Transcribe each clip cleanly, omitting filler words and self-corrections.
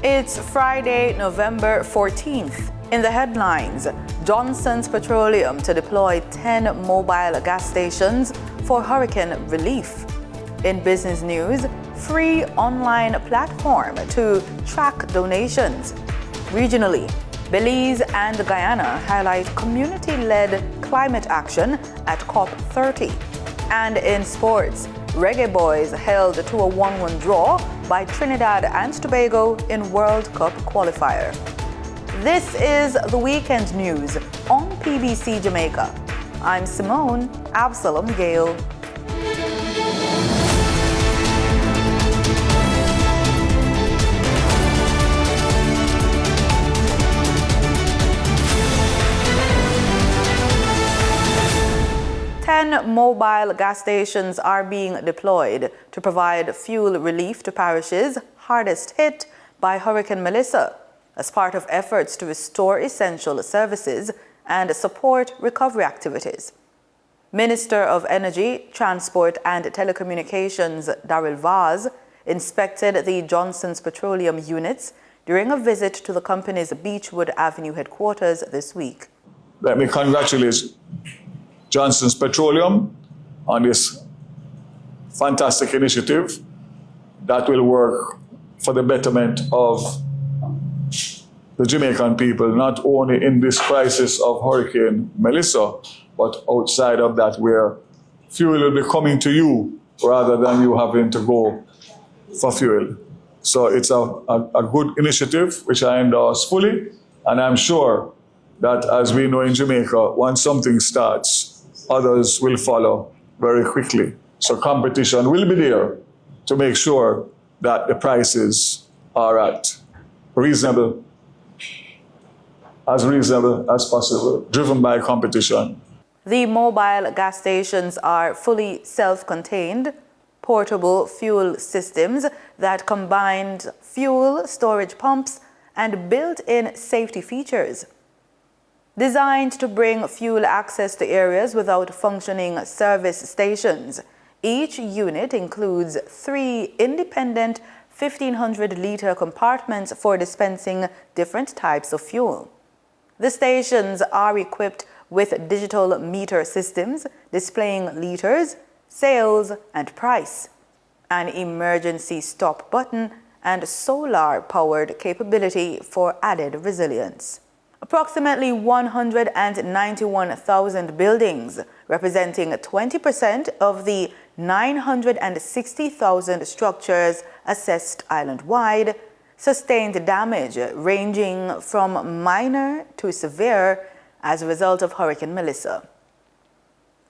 It's Friday, November 14th. In the headlines, Johnson's Petroleum to deploy 10 mobile gas stations for hurricane relief. In business news, free online platform to track donations. Regionally, Belize and Guyana highlight community-led climate action at COP30. And in sports, Reggae Boys held to a 1-1 draw by Trinidad and Tobago in World Cup qualifier. This is the weekend news on PBC Jamaica. I'm Simone Absalom Gale. Mobile gas stations are being deployed to provide fuel relief to parishes hardest hit by Hurricane Melissa as part of efforts to restore essential services and support recovery activities. Minister of Energy, Transport and Telecommunications Daryl Vaz inspected the Johnson's Petroleum units during a visit to the company's Beechwood Avenue headquarters this week. Let me congratulate Johnson's Petroleum on this fantastic initiative that will work for the betterment of the Jamaican people, not only in this crisis of Hurricane Melissa, but outside of that, where fuel will be coming to you rather than you having to go for fuel. So it's a good initiative, which I endorse fully, and I'm sure that, as we know in Jamaica, once something starts, others will follow very quickly. So competition will be there to make sure that the prices are at reasonable as possible, driven by competition. The mobile gas stations are fully self-contained, portable fuel systems that combine fuel storage pumps and built-in safety features. Designed to bring fuel access to areas without functioning service stations, each unit includes 3 independent 1,500-liter compartments for dispensing different types of fuel. The stations are equipped with digital meter systems displaying liters, sales, and price, an emergency stop button, and solar-powered capability for added resilience. Approximately 191,000 buildings, representing 20% of the 960,000 structures assessed island-wide, sustained damage ranging from minor to severe as a result of Hurricane Melissa.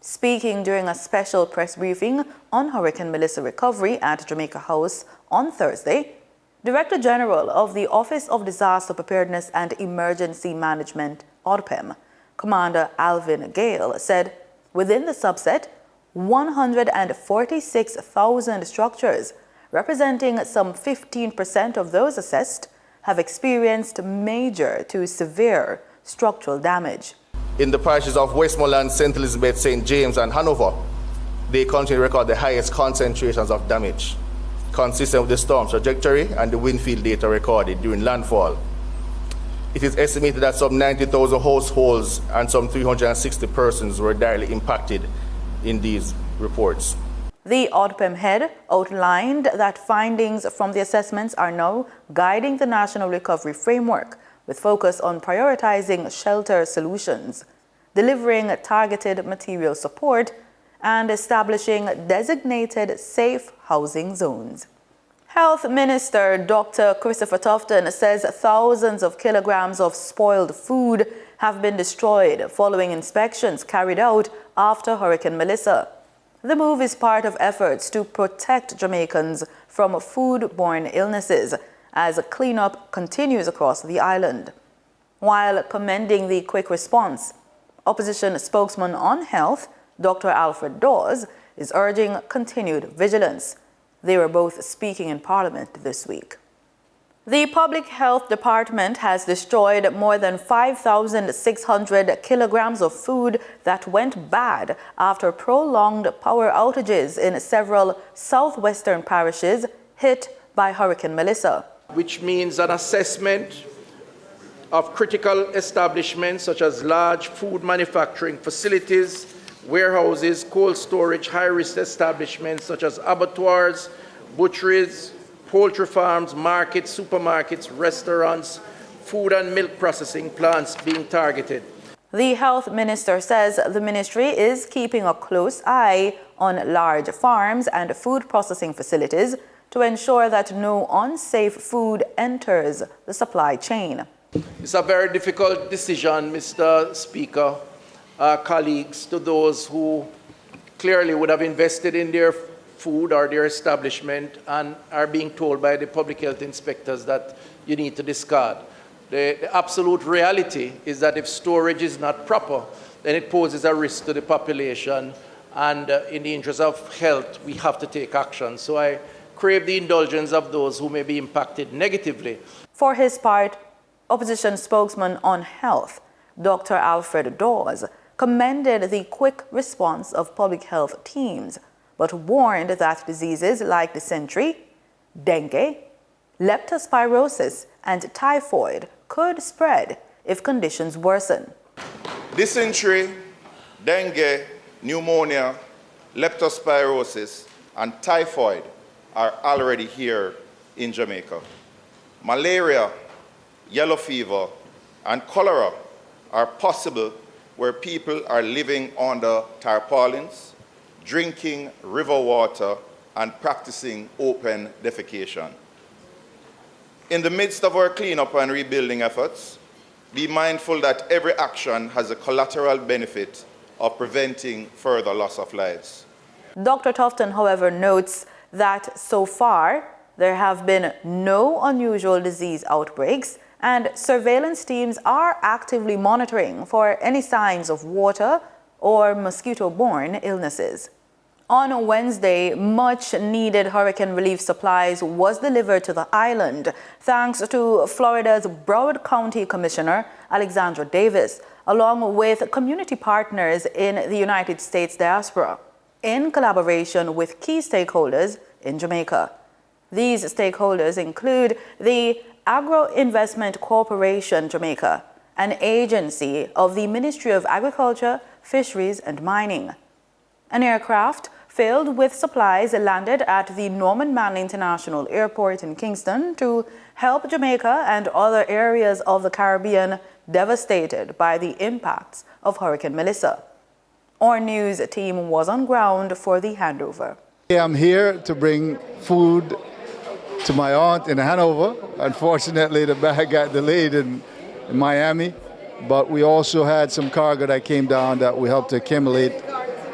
Speaking during a special press briefing on Hurricane Melissa recovery at Jamaica House on Thursday, Director General of the Office of Disaster Preparedness and Emergency Management, ODPEM, Commander Alvin Gale, said within the subset, 146,000 structures, representing some 15% of those assessed, have experienced major to severe structural damage. In the parishes of Westmoreland, St. Elizabeth, St. James, and Hanover, they continue to record the highest concentrations of damage, consistent with the storm's trajectory and the wind field data recorded during landfall. It is estimated that some 90,000 households and some 360 persons were directly impacted in these reports. The ODPEM head outlined that findings from the assessments are now guiding the National Recovery Framework, with focus on prioritizing shelter solutions, delivering targeted material support, and establishing designated safe housing zones. Health Minister Dr. Christopher Tufton says thousands of kilograms of spoiled food have been destroyed following inspections carried out after Hurricane Melissa. The move is part of efforts to protect Jamaicans from foodborne illnesses as cleanup continues across the island. While commending the quick response, opposition spokesman on health, Dr. Alfred Dawes, is urging continued vigilance. They were both speaking in Parliament this week. The Public Health Department has destroyed more than 5,600 kilograms of food that went bad after prolonged power outages in several southwestern parishes hit by Hurricane Melissa. which means an assessment of critical establishments such as large food manufacturing facilities, warehouses, cold storage, high-risk establishments such as abattoirs, butcheries, poultry farms, markets, supermarkets, restaurants, food and milk processing plants being targeted. The health minister says the ministry is keeping a close eye on large farms and food processing facilities to ensure that no unsafe food enters the supply chain. It's a very difficult decision, Mr. Speaker, colleagues, to those who clearly would have invested in their food or their establishment and are being told by the public health inspectors that you need to discard. The absolute reality is that if storage is not proper, then it poses a risk to the population, and in the interest of health, we have to take action. So I crave the indulgence of those who may be impacted negatively. For his part, opposition spokesman on health, Dr. Alfred Dawes, commended the quick response of public health teams, but warned that diseases like dysentery, dengue, leptospirosis, and typhoid could spread if conditions worsen. Dysentery, dengue, pneumonia, leptospirosis, and typhoid are already here in Jamaica. Malaria, yellow fever, and cholera are possible where people are living under tarpaulins, drinking river water, and practicing open defecation. In the midst of our cleanup and rebuilding efforts, be mindful that every action has a collateral benefit of preventing further loss of lives. Dr. Tufton, however, notes that so far there have been no unusual disease outbreaks, and surveillance teams are actively monitoring for any signs of water or mosquito-borne illnesses. On Wednesday, much-needed hurricane relief supplies was delivered to the island thanks to Florida's Broward County Commissioner Alexandra Davis, along with community partners in the United States Diaspora, in collaboration with key stakeholders in Jamaica. These stakeholders include the Agro-Investment Corporation Jamaica, an agency of the Ministry of Agriculture, Fisheries and Mining. An aircraft filled with supplies landed at the Norman Manley International Airport in Kingston to help Jamaica and other areas of the Caribbean devastated by the impacts of Hurricane Melissa. Our news team was on ground for the handover. I'm here to bring food to my aunt in Hanover. Unfortunately, the bag got delayed in Miami, but we also had some cargo that came down that we helped to accumulate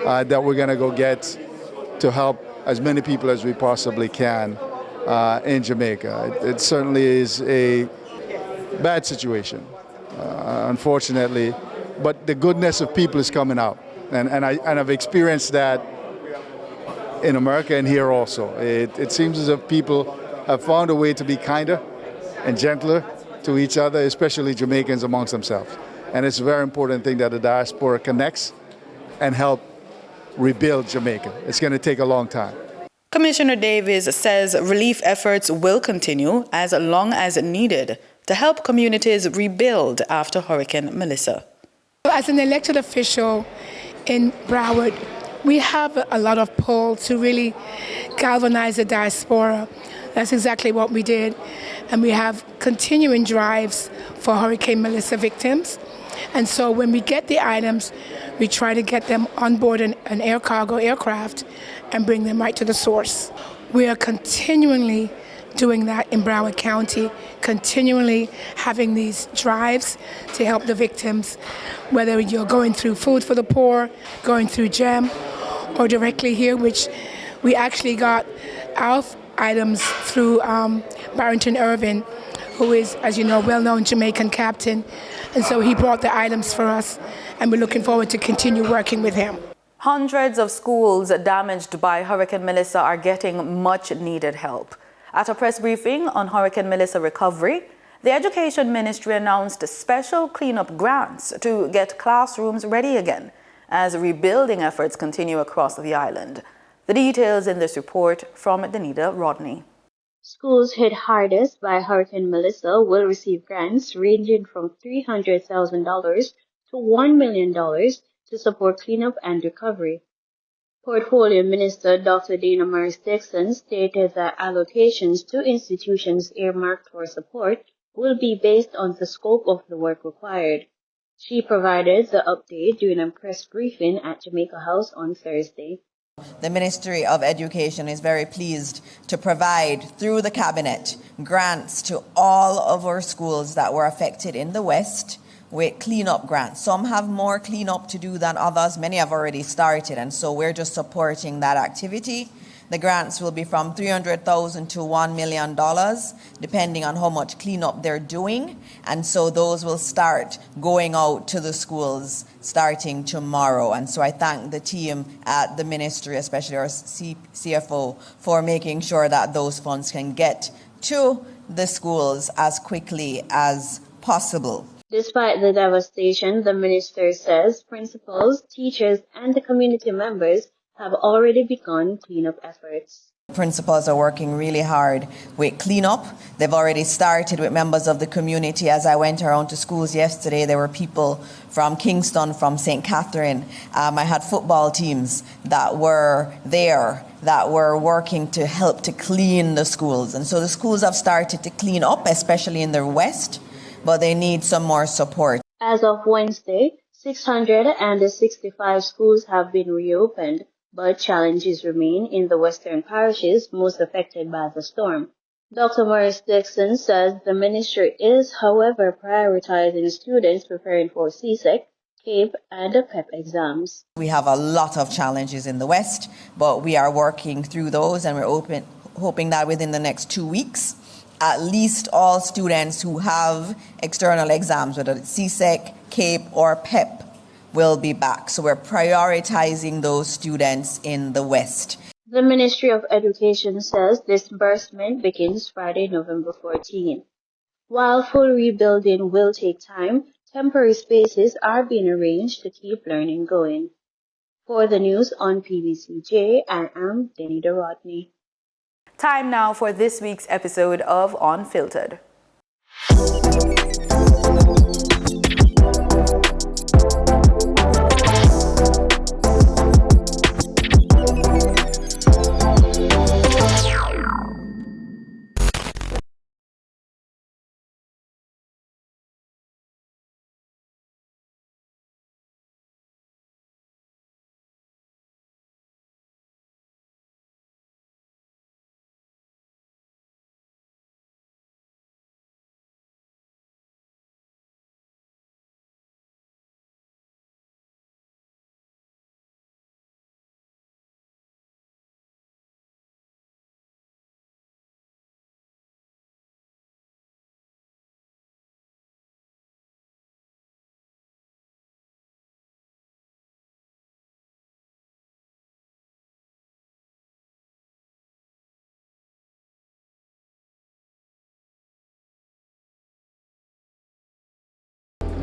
that we're going to go get to help as many people as we possibly can in Jamaica. It certainly is a bad situation, unfortunately, but the goodness of people is coming out, and I've experienced that in America and here also. It seems as if people have found a way to be kinder and gentler to each other, especially Jamaicans amongst themselves. And it's a very important thing that the diaspora connects and help rebuild Jamaica. It's going to take a long time. Commissioner Davis says relief efforts will continue as long as needed to help communities rebuild after Hurricane Melissa. As an elected official in Broward, we have a lot of pull to really galvanize the diaspora. That's exactly what we did. And we have continuing drives for Hurricane Melissa victims. And so when we get the items, we try to get them on board an air cargo aircraft and bring them right to the source. We are continually doing that in Broward County, continually having these drives to help the victims, whether you're going through Food for the Poor, going through GEM, or directly here, which we actually got our items through Barrington Irvin, who is, as you know, well-known Jamaican captain. And so he brought the items for us, and we're looking forward to continue working with him. Hundreds of schools damaged by Hurricane Melissa are getting much-needed help. At a press briefing on Hurricane Melissa recovery, the Education Ministry announced special cleanup grants to get classrooms ready again as rebuilding efforts continue across the island. The details in this report from Danita Rodney. Schools hit hardest by Hurricane Melissa will receive grants ranging from $300,000 to $1 million to support cleanup and recovery. Portfolio Minister Dr. Dana Morris-Dixon stated that allocations to institutions earmarked for support will be based on the scope of the work required. She provided the update during a press briefing at Jamaica House on Thursday. The Ministry of Education is very pleased to provide, through the Cabinet, grants to all of our schools that were affected in the West with cleanup grants. Some have more cleanup to do than others. Many have already started, and so we're just supporting that activity. The grants will be from $300,000 to $1 million, depending on how much cleanup they're doing. And so those will start going out to the schools starting tomorrow. And so I thank the team at the ministry, especially our CFO, for making sure that those funds can get to the schools as quickly as possible. Despite the devastation, the minister says principals, teachers, and the community members have already begun cleanup efforts. Principals are working really hard with cleanup. They've already started with members of the community. As I went around to schools yesterday, there were people from Kingston, from St. Catherine. I had football teams that were there that were working to help to clean the schools. And so the schools have started to clean up, especially in the West, but they need some more support. As of Wednesday, 665 schools have been reopened, but challenges remain in the western parishes most affected by the storm. Dr. Morris-Dixon says the ministry is, however, prioritizing students preparing for CSEC, CAPE, and PEP exams. We have a lot of challenges in the West, but we are working through those, and we're hoping that within the next 2 weeks, at least all students who have external exams, whether it's CSEC, CAPE, or PEP, will be back. So we're prioritizing those students in the West. The Ministry of Education says disbursement begins Friday, November 14. While full rebuilding will take time, temporary spaces are being arranged to keep learning going. For the news on PBCJ, I am Denida Rodney. Time now for this week's episode of Unfiltered.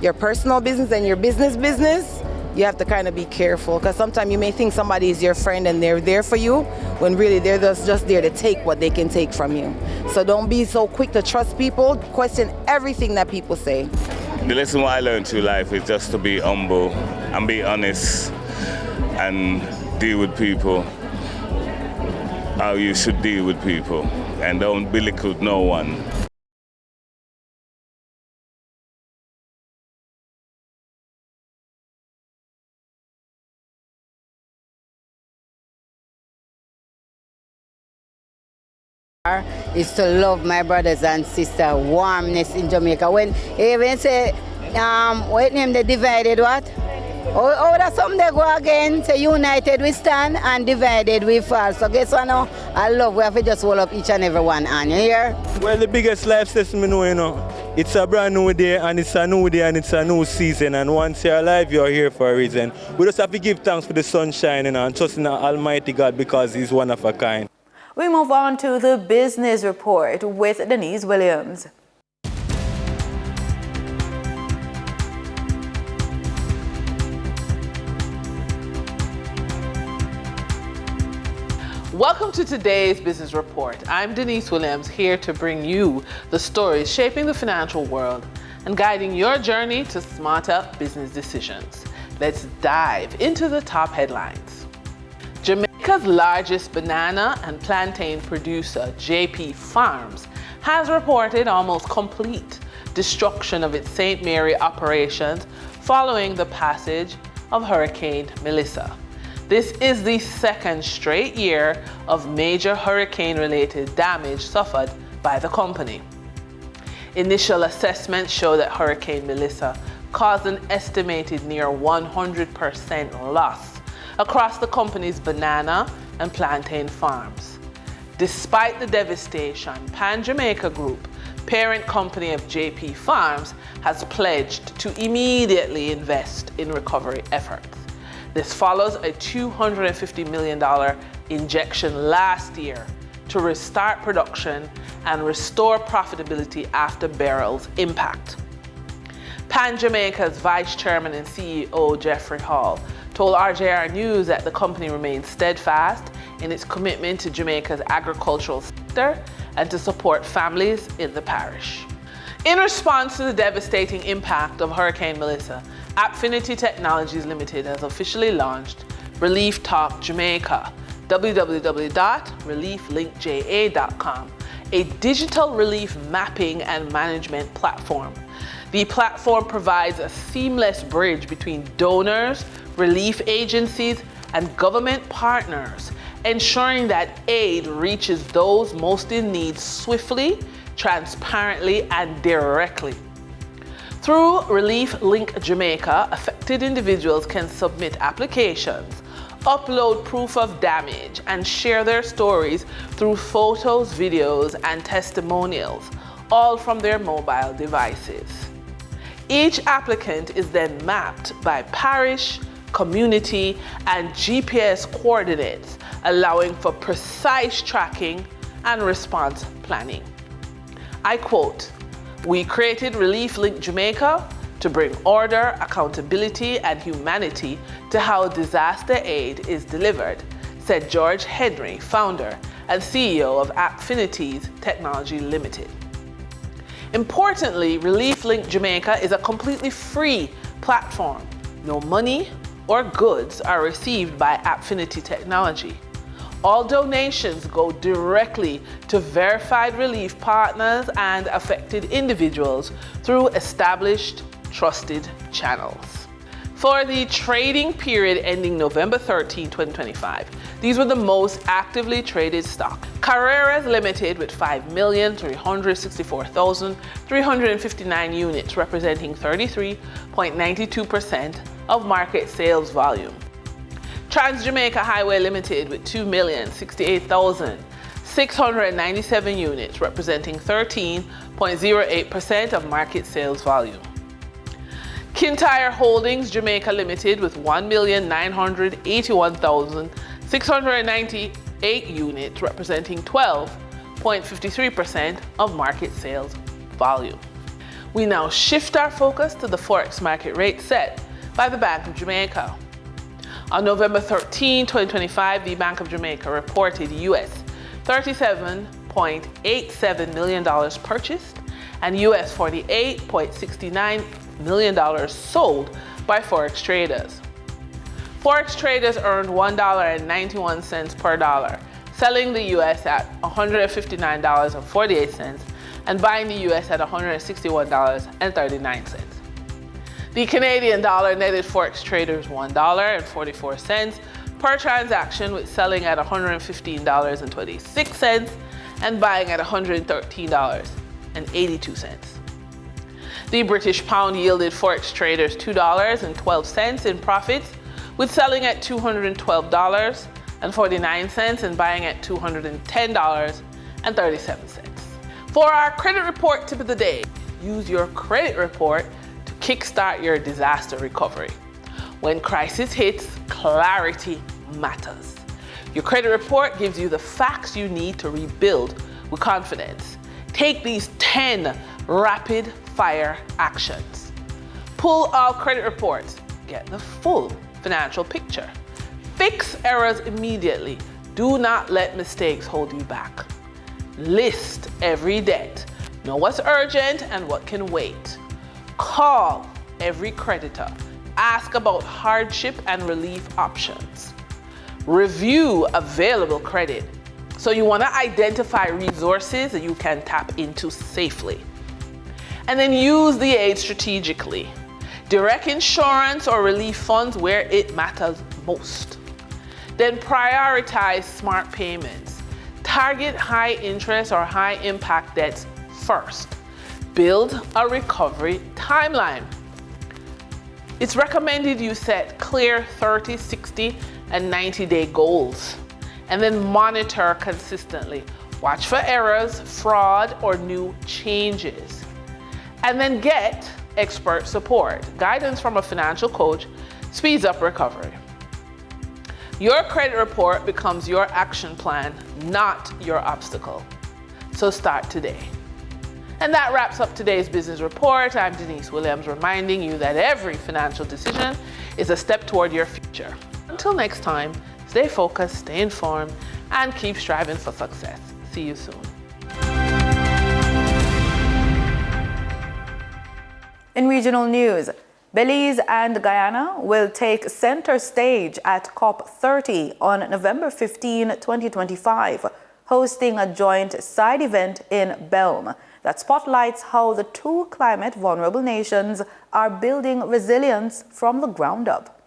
Your personal business and your business, you have to kind of be careful, because sometimes you may think somebody is your friend and they're there for you when really they're just there to take what they can take from you. So don't be so quick to trust people. Question everything that people say. The lesson what I learned through life is just to be humble and be honest and deal with people how you should deal with people, and don't belittle no one. Is to love my brothers and sisters, warmness in Jamaica. When even say, what name they divided what? Oh, that's something they go again, say united we stand and divided we fall. So guess what now? I love we have to just hold up each and every one and you hear? Well, the biggest life lesson I know, it's a brand new day and it's a new day and it's a new season, and once you're alive, you're here for a reason. We just have to give thanks for the sunshine and trust in Almighty God because He's one of a kind. We move on to the business report with Denise Williams. Welcome to today's Business Report. I'm Denise Williams, here to bring you the stories shaping the financial world and guiding your journey to smarter business decisions. Let's dive into the top headlines. Jamaica's largest banana and plantain producer, JP Farms, has reported almost complete destruction of its St. Mary operations following the passage of Hurricane Melissa. This is the second straight year of major hurricane-related damage suffered by the company. Initial assessments show that Hurricane Melissa caused an estimated near 100% loss across the company's banana and plantain farms. Despite the devastation, PBCJ Group, parent company of JP Farms, has pledged to immediately invest in recovery efforts. This follows a $250 million injection last year to restart production and restore profitability after Beryl's impact. PBCJamaica's Vice Chairman and CEO Jeffrey Hall told RJR News that the company remains steadfast in its commitment to Jamaica's agricultural sector and to support families in the parish. In response to the devastating impact of Hurricane Melissa, Appfinity Technologies Limited has officially launched Relief Talk Jamaica, www.relieflinkja.com, a digital relief mapping and management platform. The platform provides a seamless bridge between donors, relief agencies, and government partners, ensuring that aid reaches those most in need swiftly, transparently, and directly. Through Relief Link Jamaica, affected individuals can submit applications, upload proof of damage, and share their stories through photos, videos, and testimonials, all from their mobile devices. Each applicant is then mapped by parish, community, and GPS coordinates, allowing for precise tracking and response planning. I quote, "We created Relief Link Jamaica to bring order, accountability, and humanity to how disaster aid is delivered," said George Henry, founder and CEO of Appfinity Technology Limited. Importantly, Relief Link Jamaica is a completely free platform. No money or goods are received by Appfinity Technology. All donations go directly to verified relief partners and affected individuals through established, trusted channels. For the trading period ending November 13, 2025, these were the most actively traded stock. Carreras Limited with 5,364,359 units, representing 33.92% of market sales volume. Trans-Jamaica Highway Limited with 2,068,697 units, representing 13.08% of market sales volume. Kintyre Holdings Jamaica Limited with 1,981,698 units, representing 12.53% of market sales volume. We now shift our focus to the Forex market rate set by the Bank of Jamaica. On November 13, 2025, the Bank of Jamaica reported US $37.87 million purchased and US $48.69 million sold by Forex traders. Forex traders earned $1.91 per dollar, selling the US at $159.48 and buying the US at $161.39. The Canadian dollar netted Forex traders $1.44 per transaction, with selling at $115.26 and buying at $113.82. The British pound yielded Forex traders $2.12 in profits, with selling at $212.49 and buying at $210.37. For our credit report tip of the day, use your credit report to kickstart your disaster recovery. When crisis hits, clarity matters. Your credit report gives you the facts you need to rebuild with confidence. Take these 10 rapid fire actions. Pull all credit reports. Get the full financial picture. Fix errors immediately. Do not let mistakes hold you back. List every debt. Know what's urgent and what can wait. Call every creditor. Ask about hardship and relief options. Review available credit. So you want to identify resources that you can tap into safely. And then use the aid strategically. Direct insurance or relief funds where it matters most. Then prioritize smart payments. Target high interest or high impact debts first. Build a recovery timeline. It's recommended you set clear 30, 60, and 90-day goals, and then monitor consistently. Watch for errors, fraud, or new changes. And then get expert support. Guidance from a financial coach speeds up recovery. Your credit report becomes your action plan, not your obstacle. So start today. And that wraps up today's business report. I'm Denise Williams, reminding you that every financial decision is a step toward your future. Until next time, stay focused, stay informed, and keep striving for success. See you soon. In regional news, Belize and Guyana will take center stage at COP30 on November 15, 2025, hosting a joint side event in Belm that spotlights how the two climate-vulnerable nations are building resilience from the ground up.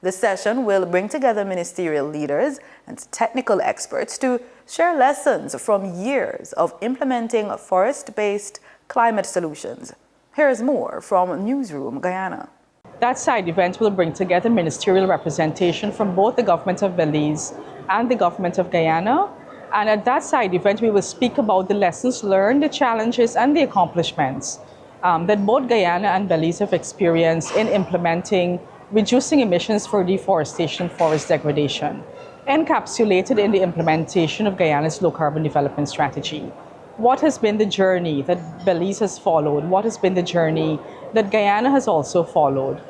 The session will bring together ministerial leaders and technical experts to share lessons from years of implementing forest-based climate solutions. Here's more from Newsroom Guyana. That side event will bring together ministerial representation from both the government of Belize and the government of Guyana. And at that side event, we will speak about the lessons learned, the challenges, and the accomplishments that both Guyana and Belize have experienced in implementing reducing emissions for deforestation and forest degradation, encapsulated in the implementation of Guyana's low-carbon development strategy. What has been the journey that Belize has followed? What has been the journey that Guyana has also followed?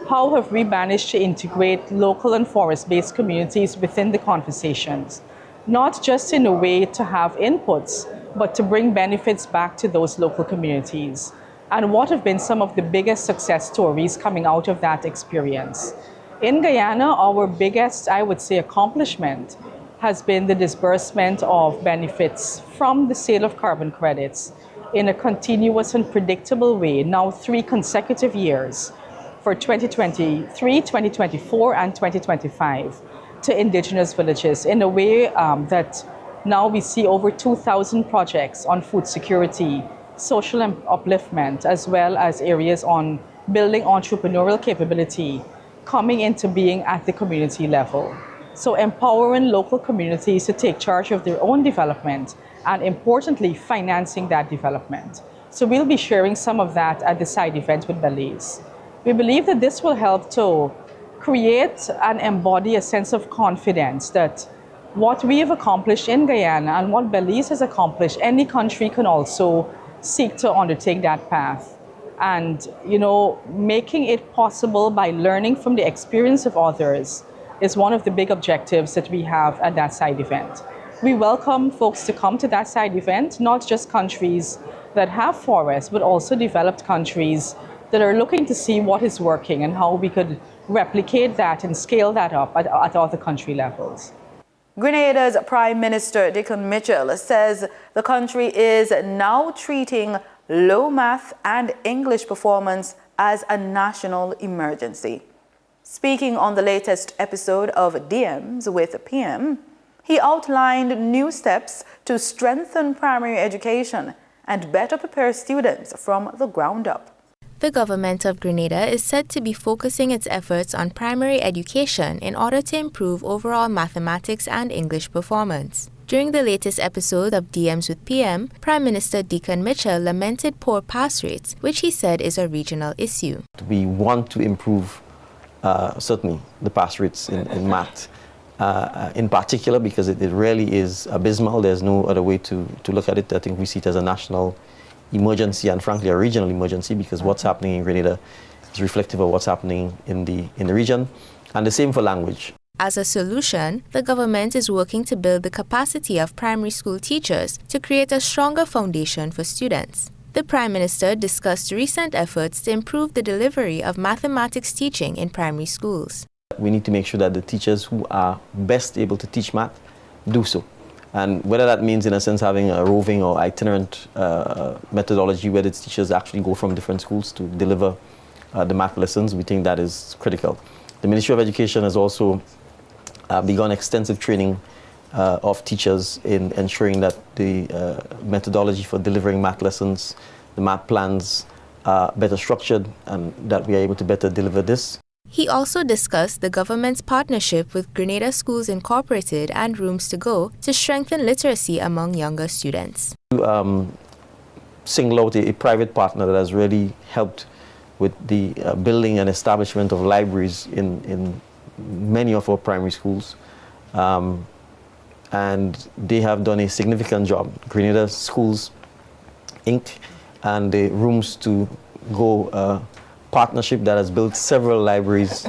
How have we managed to integrate local and forest-based communities within the conversations? Not just in a way to have inputs, but to bring benefits back to those local communities. And what have been some of the biggest success stories coming out of that experience? In Guyana, our biggest, I would say, accomplishment has been the disbursement of benefits from the sale of carbon credits in a continuous and predictable way, now 3 consecutive years for 2023, 2024, and 2025 to indigenous villages in a way that now we see over 2,000 projects on food security, social upliftment, as well as areas on building entrepreneurial capability coming into being at the community level. So empowering local communities to take charge of their own development and importantly, financing that development. So we'll be sharing some of that at the side event with Belize. We believe that this will help to create and embody a sense of confidence that what we have accomplished in Guyana and what Belize has accomplished, any country can also seek to undertake that path. And, making it possible by learning from the experience of others is one of the big objectives that we have at that side event. We welcome folks to come to that side event, not just countries that have forests, but also developed countries that are looking to see what is working and how we could replicate that and scale that up at other country levels. Grenada's Prime Minister Dickon Mitchell says the country is now treating low math and English performance as a national emergency. Speaking on the latest episode of DMs with PM, he outlined new steps to strengthen primary education and better prepare students from the ground up. The government of Grenada is said to be focusing its efforts on primary education in order to improve overall mathematics and English performance. During the latest episode of DMs with PM, Prime Minister Dickon Mitchell lamented poor pass rates, which he said is a regional issue. We want to improve certainly the pass rates in math, in particular because it really is abysmal. There's no other way to look at it. I think we see it as a national emergency and frankly a regional emergency because what's happening in Grenada is reflective of what's happening in the region. And the same for language. As a solution, the government is working to build the capacity of primary school teachers to create a stronger foundation for students. The Prime Minister discussed recent efforts to improve the delivery of mathematics teaching in primary schools. We need to make sure that the teachers who are best able to teach math do so. And whether that means, in a sense, having a roving or itinerant methodology where the teachers actually go from different schools to deliver the math lessons, we think that is critical. The Ministry of Education has also begun extensive training of teachers in ensuring that the methodology for delivering math lessons, the math plans, are better structured and that we are able to better deliver this. He also discussed the government's partnership with Grenada Schools Incorporated and Rooms to Go to strengthen literacy among younger students. Single out a private partner that has really helped with the building and establishment of libraries in many of our primary schools. And they have done a significant job. Grenada Schools Inc. and the Rooms to Go partnership that has built several libraries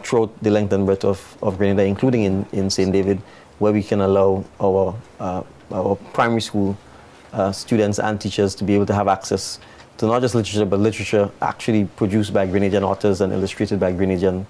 throughout the length and breadth of Grenada, including in St. David, where we can allow our primary school students and teachers to be able to have access to not just literature, but literature actually produced by Grenadian authors and illustrated by Grenadian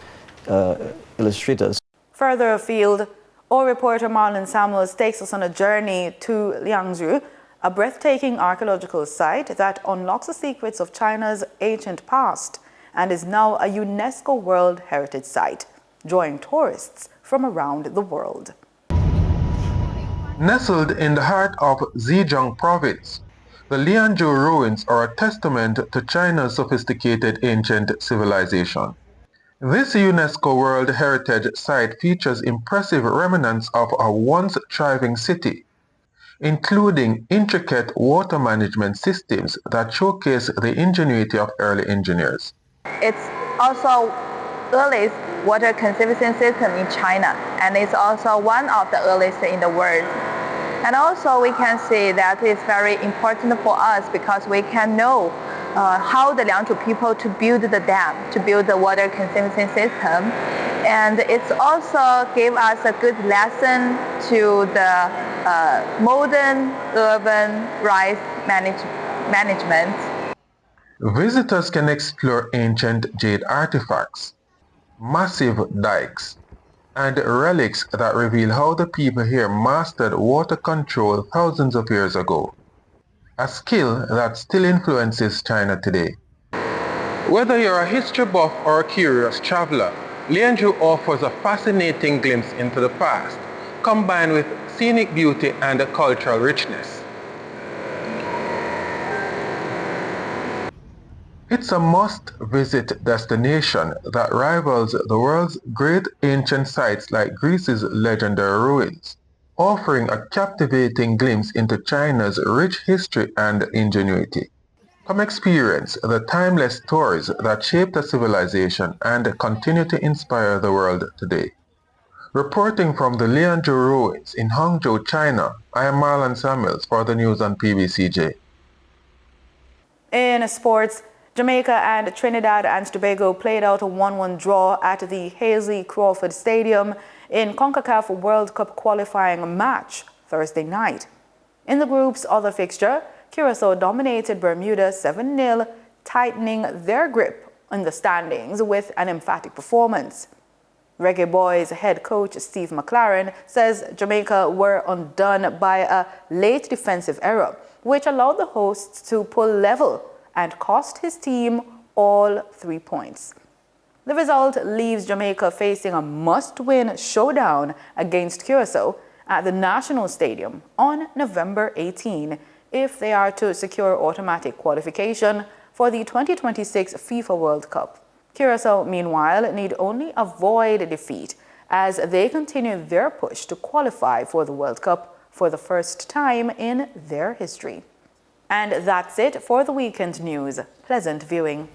illustrators. Further afield, our reporter Marlon Samuels takes us on a journey to Liangzhu, a breathtaking archaeological site that unlocks the secrets of China's ancient past and is now a UNESCO World Heritage Site, drawing tourists from around the world. Nestled in the heart of Zhejiang province, the Liangzhu ruins are a testament to China's sophisticated ancient civilization. This UNESCO World Heritage Site features impressive remnants of a once thriving city, including intricate water management systems that showcase the ingenuity of early engineers. It's also the earliest water conservation system in China, and it's also one of the earliest in the world. And also we can see that it's very important for us because we can know how the Liangzhu people to build the dam, to build the water conservation system. And it's also gave us a good lesson to the modern urban rice management. Visitors can explore ancient jade artifacts, massive dikes, and relics that reveal how the people here mastered water control thousands of years ago, a skill that still influences China today. Whether you're a history buff or a curious traveler, Liangzhu offers a fascinating glimpse into the past, combined with scenic beauty and a cultural richness. It's a must-visit destination that rivals the world's great ancient sites like Greece's legendary ruins, offering a captivating glimpse into China's rich history and ingenuity. Come experience the timeless stories that shaped a civilization and continue to inspire the world today. Reporting from the Liangzhu ruins in Hangzhou, China, I am Marlon Samuels for the news on PBCJ. In sports, Jamaica and Trinidad and Tobago played out a 1-1 draw at the Hazley Crawford Stadium in CONCACAF World Cup qualifying match Thursday night. In the group's other fixture, Curacao dominated Bermuda 7-0, tightening their grip in the standings with an emphatic performance. Reggae Boys head coach Steve McLaren says Jamaica were undone by a late defensive error, which allowed the hosts to pull level and cost his team all 3 points. The result leaves Jamaica facing a must-win showdown against Curacao at the National Stadium on November 18 if they are to secure automatic qualification for the 2026 FIFA World Cup. Curacao, meanwhile, need only avoid defeat as they continue their push to qualify for the World Cup for the first time in their history. And that's it for the weekend news. Pleasant viewing.